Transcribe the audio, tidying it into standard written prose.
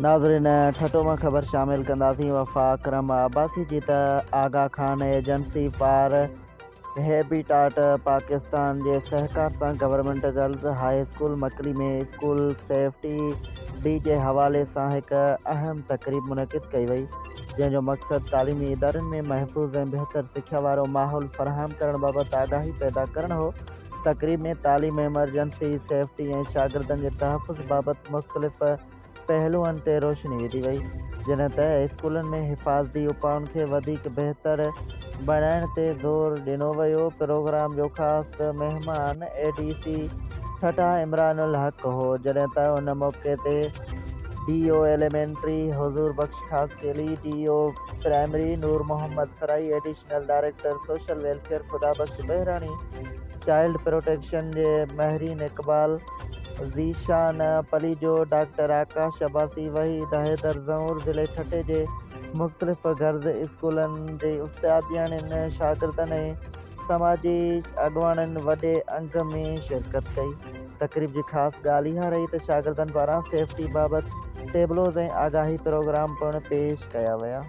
नाज़रीन, ठटो में ख़बर शामिल कंदासीं। वफ़ा अकरम अब्बासी जी Aga Khan agency for habitat Pakistan जे सहकार सां government girls high school Makli में स्कूल सेफ्टी डे जे हवाले सां हिक अहम तकरीब मुनक़िद कई वई, जंहिंजो मक़सद तालीमी इदारनि में महफ़ूज़ ऐं बहितर सिख्या वारो माहौल फ़राहम करण बाबति आगाही पैदा करणु हो। तकरीब में तालीम, एमरजेंसी सेफ्टी ऐं शागिर्दनि जे तहफ़ुज़ बाबति मुख़्तलिफ़ पहलुअनि ते रोशनी विधी वई, जॾहिं त स्कूलनि में हिफ़ाज़ती उपाउनि खे वधीक बहितर बणाइण ते ज़ोर ॾिनो वियो। प्रोग्राम जो ख़ासि महिमान एडीसी ठठा इमरानुल हक़ हो, जॾहिं त उन मौक़े ते DO elementary Huzoor Bakhsh Khaskheli, DO primary Noor Muhammad Sarai, additional director social welfare Khudabakhsh Bahrani, child protection जे महरीन इकबाल, ज़ीशान पलीजो, डॉक्टर आकाश अब्बासी, वहीद हैदर ज़हूर ज़िले ठठे जे मुख़्तलिफ़ गर्ज़ स्कूलनि जे उस्तादियाणियुनि, शागिर्दनि ऐं समाजी अॻुवाननि वॾे अंग में शिरकत कई। तक़रीब जी ख़ासि ॻाल्हि इहा रही त शागिर्दनि पारां सेफ्टी बाबति टेबलोज़ ऐं आगाही प्रोग्राम पिणु पेश कया विया।